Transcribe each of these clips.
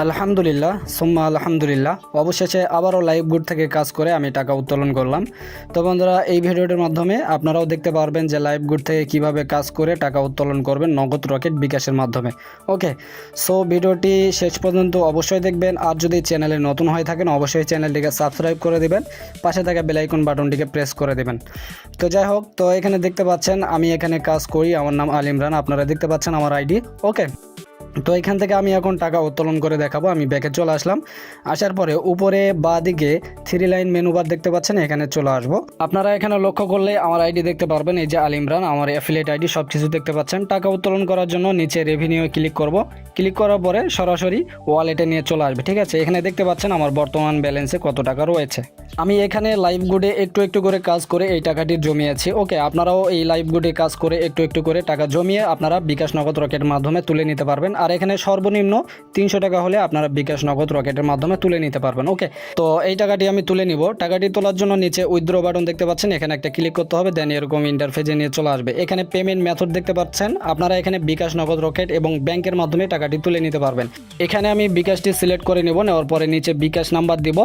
আলহামদুলিল্লাহ সুম্মা আলহামদুলিল্লাহ। অবশেষে আবারও লাইভ গুড থেকে কাজ করে আমি টাকা উত্তোলন করলাম। তো বন্ধুরা, এই ভিডিওটির মাধ্যমে আপনারাও দেখতে পারবেন যে লাইভ গুড থেকে কিভাবে কাজ করে টাকা উত্তোলন করবেন নগদ রকেট বিকাশের মাধ্যমে। ওকে, সো ভিডিওটি শেষ পর্যন্ত অবশ্যই দেখবেন। আর যদি চ্যানেলে নতুন হয়ে থাকেন অবশ্যই চ্যানেলটিকে সাবস্ক্রাইব করে দিবেন, পাশে থাকা বেল আইকন বাটনটিকে প্রেস করে দিবেন। তো যাই হোক, তো এখানে দেখতে পাচ্ছেন আমি এখানে কাজ করি, আমার নাম আল ইমরান, আপনারা দেখতে পাচ্ছেন আমার আইডি। ওকে, তো এখান থেকে আমি এখন টাকা উত্তোলন করে দেখাবো। আমি ব্যাকে চলে আসলাম, আসার পরে উপরে বাঁ দিকে 3 লাইন মেনু বার দেখতে পাচ্ছেন, এখানে চলে আসবো। আপনারা এখানে লক্ষ্য করলে আমার আইডি দেখতে পারবেন, এই যে আল ইমরান, আমার অ্যাফিলিয়েট আইডি, সব কিছু দেখতে পাচ্ছেন। টাকা উত্তোলন করার জন্য নিচে রেভিনিউ ক্লিক করব। ক্লিক করার পরে সরাসরি ওয়ালেটে নিয়ে চলে আসবে। ঠিক আছে, এখানে দেখতে পাচ্ছেন আমার বর্তমান ব্যালেন্সে কত টাকা রয়েছে। আমি এখানে লাইভ গুডে একটু একটু করে কাজ করে এই টাকাটি জমিয়েছি। ওকে, আপনারাও এই লাইভ গুডে কাজ করে একটু একটু করে টাকা জমিয়ে আপনারা বিকাশ নগদ রকেটের মাধ্যমে তুলে নিতে পারবেন। আর এখানে সর্বনিম্ন 300 টাকা হলে আপনারা বিকাশ নগদ রকেটের মাধ্যমে তুলে নিতে পারবেন। ওকে, তো এই টাকাটি আমি তুলে নিব। টাকাটি তোলার জন্য নিচে উইথড্র বাটন দেখতে পাচ্ছেন, এখানে একটা ক্লিক করতে হবে, দেন এরকম ইন্টারফেসে নিয়ে চলে আসবে। এখানে পেমেন্ট মেথড দেখতে পাচ্ছেন, আপনারা এখানে বিকাশ নগদ রকেট এবং ব্যাংকের মাধ্যমে টাকাটি তুলে নিতে পারবেন। এখানে আমি বিকাশটি সিলেক্ট করে নেব, নেওয়ার পরে নিচে বিকাশ নাম্বার দিব।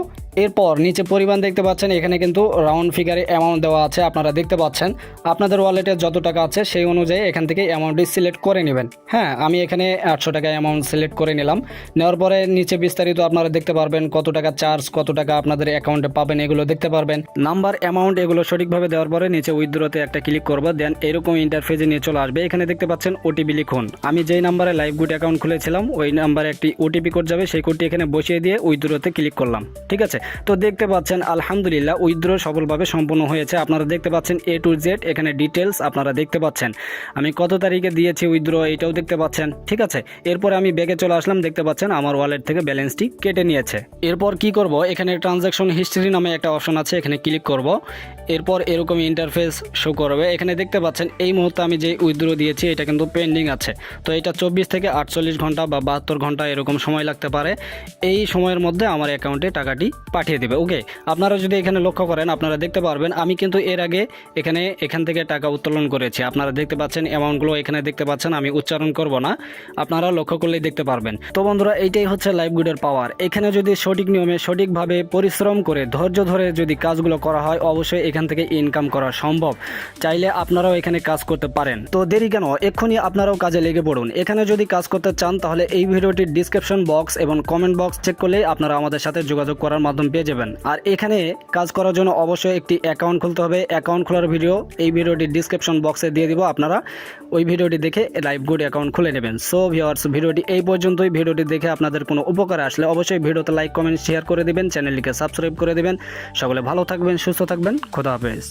এরপর নিচে পরিমাণ দেখতে পাচ্ছেন, এখানে কিন্তু রাউন্ড ফিগারে অ্যামাউন্ট দেওয়া আছে, আপনারা দেখতে পাচ্ছেন। আপনাদের ওয়ালেটে যত টাকা আছে সেই অনুযায়ী এখান থেকে অ্যামাউন্টটি সিলেক্ট করে নেবেন। হ্যাঁ, আমি এখানে 800 টাকা অ্যামাউন্ট সিলেক্ট করে নিলাম। নেওয়ার পরে নিচে বিস্তারিত আপনারা দেখতে পারবেন, কত টাকা চার্জ, কত টাকা আপনাদের অ্যাকাউন্টে পাবেন, এগুলো দেখতে পারবেন। নাম্বার, অ্যামাউন্ট এগুলো সঠিকভাবে দেওয়ার পরে নিচে উইথড্রতে একটা ক্লিক করবো, দেন এরকম ইন্টারফেসে নিয়ে চলে আসবে। এখানে দেখতে পাচ্ছেন ওটিপি লিখুন। আমি যেই নাম্বারে লাইভ গুড অ্যাকাউন্ট খুলেছিলাম ওই নাম্বারে একটি ওটিপি কোড যাবে, সেই কোডটি এখানে বসিয়ে দিয়ে উইথড্রতে ক্লিক করলাম। ঠিক আছে, তো দেখতে পাচ্ছেন আলহামদুলিল্লাহ উইথড্র সফলভাবে সম্পূর্ণ হয়েছে। আপনারা দেখতে পাচ্ছেন A to Z, এখানে ডিটেলস আপনারা দেখতে পাচ্ছেন। আমি কত তারিখে দিয়েছি উইথড্র এটাও দেখতে পাচ্ছেন। ঠিক আছে, এরপরে আমি ব্যাগে চলে আসলাম, দেখতে পাচ্ছেন আমার ওয়ালেট থেকে ব্যালেন্সটি কেটে নিয়েছে। এরপর কি করব, এখানে ট্রানজ্যাকশন হিস্ট্রি নামে একটা অপশন আছে, এখানে ক্লিক করব। এরপর এরকম ইন্টারফেস শো করবে। এখানে দেখতে পাচ্ছেন এই মুহূর্তে আমি যে উইথড্র দিয়েছি এটা কিন্তু পেন্ডিং আছে। তো এটা 24 থেকে 48 ঘন্টা বা 72 ঘন্টা এরকম সময় লাগতে পারে। এই সময়ের মধ্যে আমার অ্যাকাউন্টে টাকাটি পাঠিয়ে দেবে। ওকে, আপনারা যদি এখানে লক্ষ্য করেন আপনারা দেখতে পারবেন আমি কিন্তু এর আগে এখান থেকে টাকা উত্তোলন করেছি। আপনারা দেখতে পাচ্ছেন অ্যামাউন্টগুলো এখানে দেখতে পাচ্ছেন, আমি উচ্চারণ করব না, আপনারা লক্ষ্য করলেই দেখতে পারবেন। তো বন্ধুরা, এইটাই হচ্ছে লাইভ গুডের পাওয়ার। এখানে যদি সঠিক নিয়মে সঠিকভাবে পরিশ্রম করে ধৈর্য ধরে যদি কাজগুলো করা হয় অবশ্যই এখান থেকে ইনকাম করা সম্ভব। চাইলে আপনারাও এখানে কাজ করতে পারেন। তো দেরি কেন, এক্ষুনি আপনারাও কাজে লেগে পড়ুন। এখানে যদি কাজ করতে চান তাহলে এই ভিডিওটির ডিসক্রিপশন বক্স এবং কমেন্ট বক্স চেক করলেই আপনারা আমাদের সাথে যোগাযোগ করার মাধ্যম পেয়ে যাবেন। আর এখানে কাজ করার জন্য অবশ্যই একটি অ্যাকাউন্ট খুলতে হবে। অ্যাকাউন্ট খোলার ভিডিও এই ভিডিওটির ডিসক্রিপশন বক্সে দিয়ে দিব, আপনারা ওই ভিডিওটি দেখে লাইভ গুড অ্যাকাউন্ট খুলে নেবেন। সো ভিউয়ার্স, ভিডিওটি এই পর্যন্তই। ভিডিওটি দেখে আপনাদের কোনো উপকার আসলে অবশ্যই ভিডিওতে লাইক, কমেন্ট, শেয়ার করে দিবেন, চ্যানেলটিকে সাবস্ক্রাইব করে দিবেন। সকলে ভালো থাকবেন, সুস্থ থাকবেন, খোদা হাফেজ।